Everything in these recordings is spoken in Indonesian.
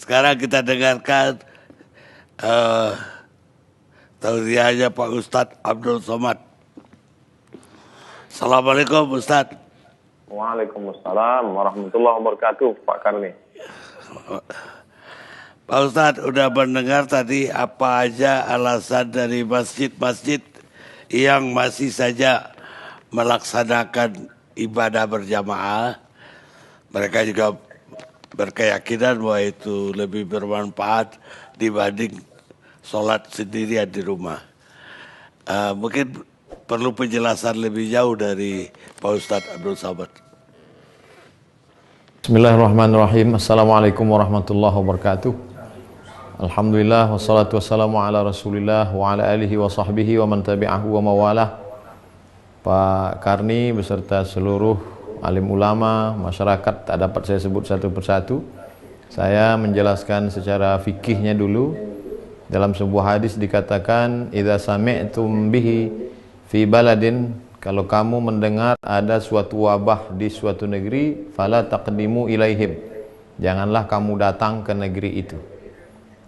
Sekarang kita dengarkan tausiahnya Pak Ustadz Abdul Somad. Assalamualaikum Ustadz. Waalaikumsalam warahmatullahi wabarakatuh, Pak Karni. Pak Ustadz udah mendengar tadi apa aja alasan dari masjid-masjid yang masih saja melaksanakan ibadah berjamaah. Mereka juga berkeyakinan bahwa itu lebih bermanfaat dibanding sholat sendirian di rumah. Mungkin perlu penjelasan lebih jauh dari Pak Ustadz Abdul Somad. Bismillahirrahmanirrahim. Assalamualaikum warahmatullahi wabarakatuh. Alhamdulillah wassalatu wassalamu ala rasulillah wa ala alihi wa sahbihi wa man tabi'ahu wa mawalah. Pak Karni beserta seluruh alim ulama, masyarakat, tak dapat saya sebut satu persatu. Saya menjelaskan secara fikihnya dulu. Dalam sebuah hadis dikatakan, idza sami'tum bihi fi baladin, kalau kamu mendengar ada suatu wabah di suatu negeri, fala taqdimu ilaihim, janganlah kamu datang ke negeri itu.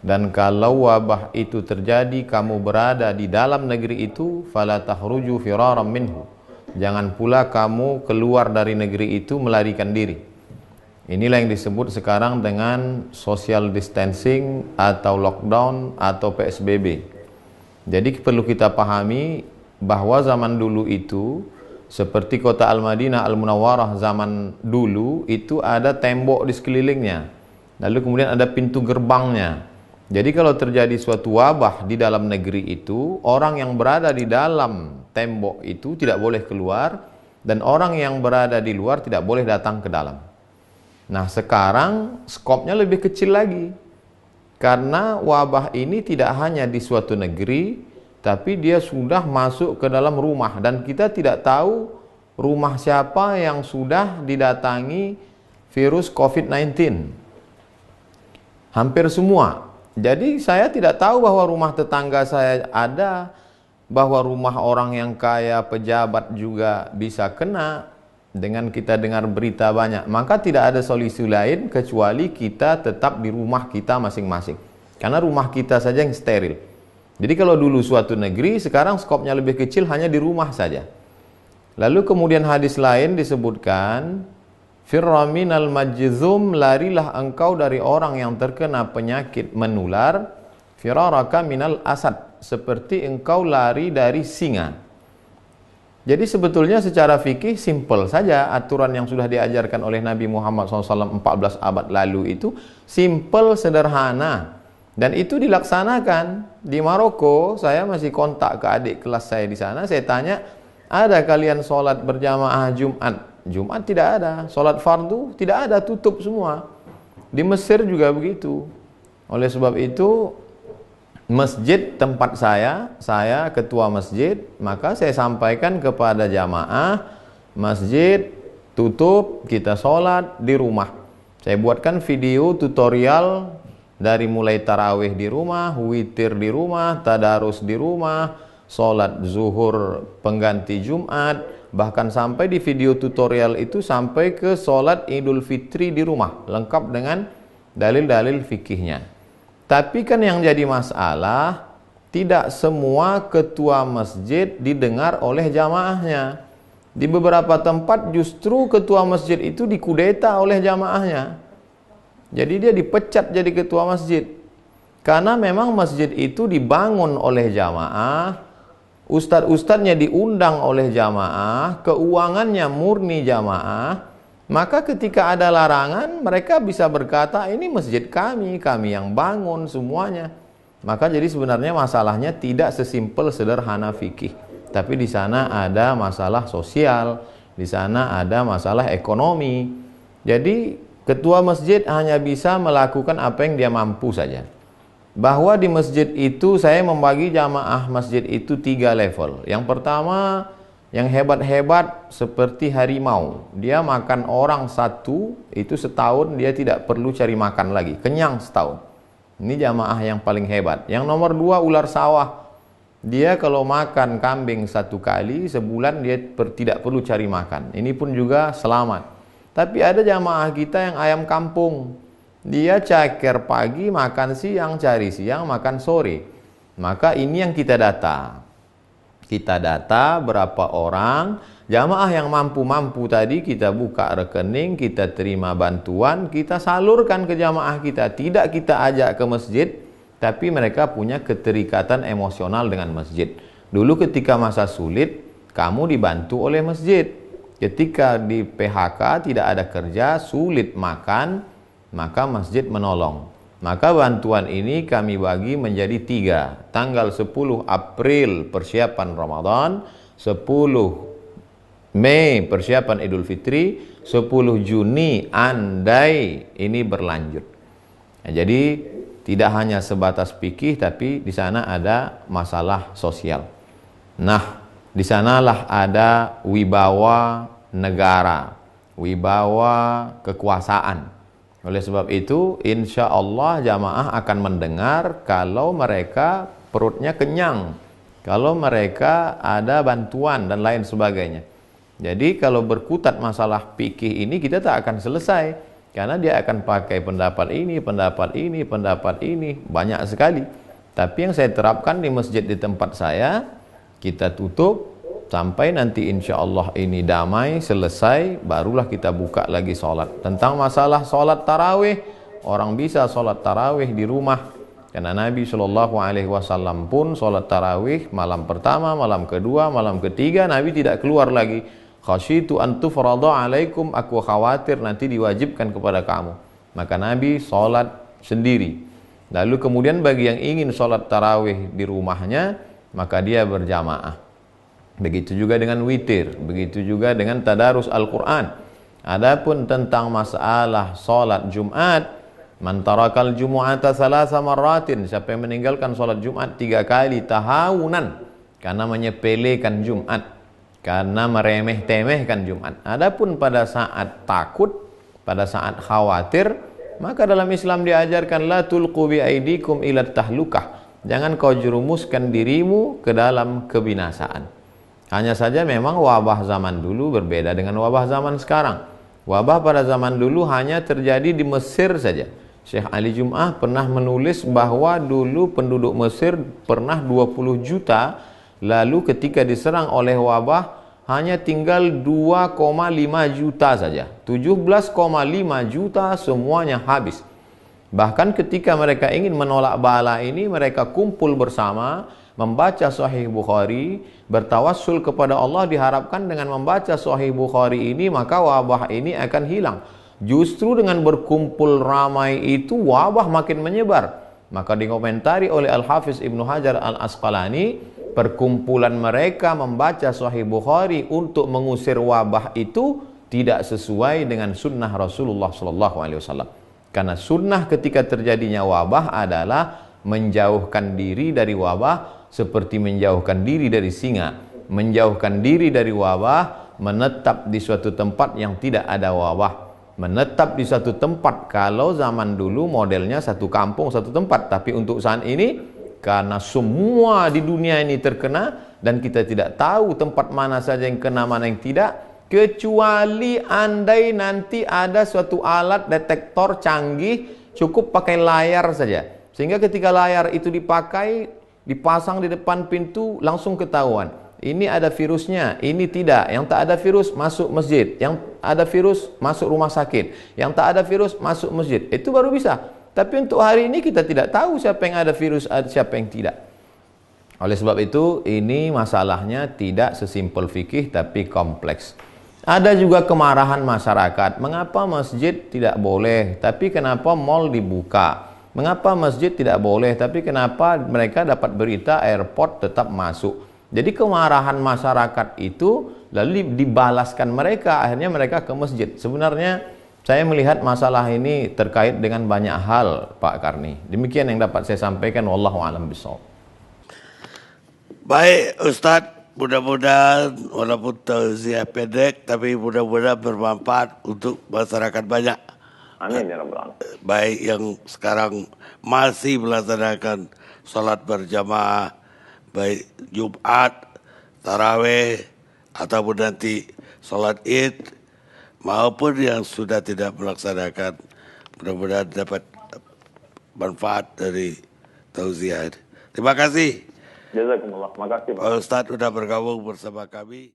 Dan kalau wabah itu terjadi, kamu berada di dalam negeri itu, fala takhruju firaram minhu, jangan pula kamu keluar dari negeri itu melarikan diri. Inilah yang disebut sekarang dengan social distancing atau lockdown atau PSBB. Jadi perlu kita pahami bahwa zaman dulu itu, seperti kota Al-Madinah Al-Munawwarah zaman dulu, itu ada tembok di sekelilingnya. Lalu kemudian ada pintu gerbangnya. Jadi kalau terjadi suatu wabah di dalam negeri itu, orang yang berada di dalam tembok itu tidak boleh keluar, dan orang yang berada di luar tidak boleh datang ke dalam. Nah sekarang skopnya lebih kecil lagi, karena wabah ini tidak hanya di suatu negeri, tapi dia sudah masuk ke dalam rumah, dan kita tidak tahu rumah siapa yang sudah didatangi virus COVID-19. Hampir semua. Jadi saya tidak tahu bahwa rumah tetangga saya ada, bahwa rumah orang yang kaya, pejabat juga bisa kena. Dengan kita dengar berita banyak, maka tidak ada solusi lain kecuali kita tetap di rumah kita masing-masing, karena rumah kita saja yang steril. Jadi kalau dulu suatu negeri, sekarang skopnya lebih kecil, hanya di rumah saja. Lalu kemudian hadis lain disebutkan, firra minal majzum, larilah engkau dari orang yang terkena penyakit menular, firaraka minal asad, seperti engkau lari dari singa. Jadi sebetulnya secara fikih simple saja, aturan yang sudah diajarkan oleh Nabi Muhammad SAW 14 abad lalu itu simple, sederhana. Dan itu dilaksanakan. Di Maroko, saya masih kontak ke adik kelas saya di sana, saya tanya, ada kalian sholat berjamaah Jumat? Jumat tidak ada. Sholat fardu tidak ada, tutup semua. Di Mesir juga begitu. Oleh sebab itu, masjid tempat saya ketua masjid, maka saya sampaikan kepada jamaah, masjid tutup, kita sholat di rumah. Saya buatkan video tutorial dari mulai tarawih di rumah, witir di rumah, tadarus di rumah, sholat zuhur pengganti Jumat, bahkan sampai di video tutorial itu sampai ke sholat Idul Fitri di rumah, lengkap dengan dalil-dalil fikihnya. Tapi kan yang jadi masalah, tidak semua ketua masjid didengar oleh jamaahnya. Di beberapa tempat justru ketua masjid itu dikudeta oleh jamaahnya. Jadi dia dipecat jadi ketua masjid. Karena memang masjid itu dibangun oleh jamaah, ustadz-ustadznya diundang oleh jamaah, keuangannya murni jamaah. Maka ketika ada larangan, mereka bisa berkata, ini masjid kami yang bangun semuanya. Maka jadi sebenarnya masalahnya tidak sesimpel sederhana fikih. Tapi di sana ada masalah sosial, di sana ada masalah ekonomi. Jadi ketua masjid hanya bisa melakukan apa yang dia mampu saja. Bahwa di masjid itu saya membagi jamaah masjid itu 3 level. Yang pertama, yang hebat-hebat seperti harimau, dia makan orang satu, itu setahun dia tidak perlu cari makan lagi, kenyang setahun. Ini jamaah yang paling hebat. Yang nomor 2, ular sawah. Dia kalau makan kambing 1 kali, sebulan dia tidak perlu cari makan. Ini pun juga selamat. Tapi ada jamaah kita yang ayam kampung. Dia ceker pagi, makan siang, cari siang, makan sore. Maka ini yang kita data. Kita data berapa orang jamaah yang mampu-mampu tadi, kita buka rekening, kita terima bantuan, kita salurkan ke jamaah kita. Tidak kita ajak ke masjid, tapi mereka punya keterikatan emosional dengan masjid. Dulu ketika masa sulit, kamu dibantu oleh masjid. Ketika di PHK tidak ada kerja, sulit makan, maka masjid menolong. Maka bantuan ini kami bagi menjadi 3. Tanggal 10 April persiapan Ramadan, 10 Mei persiapan Idul Fitri, 10 Juni andai ini berlanjut. Nah, jadi tidak hanya sebatas fikih, tapi di sana ada masalah sosial. Nah, di sanalah ada wibawa negara, wibawa kekuasaan. Oleh sebab itu, insya Allah jamaah akan mendengar kalau mereka perutnya kenyang, kalau mereka ada bantuan dan lain sebagainya. Jadi kalau berkutat masalah fikih ini kita tak akan selesai, karena dia akan pakai pendapat ini, pendapat ini, pendapat ini, banyak sekali. Tapi yang saya terapkan di masjid di tempat saya, kita tutup sampai nanti insya Allah ini damai, selesai, barulah kita buka lagi sholat. Tentang masalah sholat tarawih, orang bisa sholat tarawih di rumah, karena Nabi SAW pun sholat tarawih malam pertama, malam kedua, malam ketiga, Nabi tidak keluar lagi. Khasyitu an tufrada alaikum, aku khawatir nanti diwajibkan kepada kamu. Maka Nabi sholat sendiri. Lalu kemudian bagi yang ingin sholat tarawih di rumahnya, maka dia berjamaah. Begitu juga dengan witir, begitu juga dengan tadarus Al-Quran. Adapun tentang masalah sholat Jumat, man tarakal jumu'ata salasa marratin, siapa yang meninggalkan sholat Jumat 3 kali tahawunan, karena menyepelekan Jumat, karena meremeh-temehkan Jumat. Adapun pada saat takut, pada saat khawatir, maka dalam Islam diajarkan la tulqu bi aidikum ila tahlukah, jangan kau jerumuskan dirimu ke dalam kebinasaan. Hanya saja memang wabah zaman dulu berbeda dengan wabah zaman sekarang. Wabah pada zaman dulu hanya terjadi di Mesir saja. Syekh Ali Jum'ah pernah menulis bahwa dulu penduduk Mesir pernah 20 juta, lalu ketika diserang oleh wabah hanya tinggal 2,5 juta saja. 17,5 juta semuanya habis. Bahkan ketika mereka ingin menolak bala ini, mereka kumpul bersama, membaca Sahih Bukhari, bertawassul kepada Allah, diharapkan dengan membaca Sahih Bukhari ini maka wabah ini akan hilang. Justru dengan berkumpul ramai itu wabah makin menyebar. Maka dikomentari oleh Al-Hafiz Ibnu Hajar Al-Asqalani, perkumpulan mereka membaca Sahih Bukhari untuk mengusir wabah itu tidak sesuai dengan sunnah Rasulullah SAW. Karena sunnah ketika terjadinya wabah adalah menjauhkan diri dari wabah, seperti menjauhkan diri dari singa, menjauhkan diri dari wabah, menetap di suatu tempat yang tidak ada wabah, menetap di suatu tempat. Kalau zaman dulu modelnya satu kampung satu tempat, tapi untuk saat ini karena semua di dunia ini terkena dan kita tidak tahu tempat mana saja yang kena, mana yang tidak, kecuali andai nanti ada suatu alat detektor canggih, cukup pakai layar saja, sehingga ketika layar itu dipakai, dipasang di depan pintu, langsung ketahuan ini ada virusnya, ini tidak. Yang tak ada virus masuk masjid, yang ada virus masuk rumah sakit, yang tak ada virus masuk masjid. Itu baru bisa. Tapi untuk hari ini kita tidak tahu siapa yang ada virus, siapa yang tidak. Oleh sebab itu ini masalahnya tidak sesimpel fikih tapi kompleks. Ada juga kemarahan masyarakat, mengapa masjid tidak boleh tapi kenapa mal dibuka? Mengapa masjid tidak boleh, tapi kenapa mereka dapat berita airport tetap masuk? Jadi kemarahan masyarakat itu lalu dibalaskan mereka, akhirnya mereka ke masjid. Sebenarnya saya melihat masalah ini terkait dengan banyak hal, Pak Karni. Demikian yang dapat saya sampaikan. Wallahu a'lam bishawab. Baik Ustadz, mudah-mudahan walaupun tausiah pendek, tapi mudah-mudahan bermanfaat untuk masyarakat banyak. Amin ya rabbal alamin. Baik yang sekarang masih melaksanakan sholat berjamaah, baik Jumat, taraweh, ataupun nanti sholat id, maupun yang sudah tidak melaksanakan Mudah-mudahan dapat manfaat dari tausiah. Terima kasih Jazakumullah. Makasih Pak. Pak Ustadz sudah bergabung bersama kami.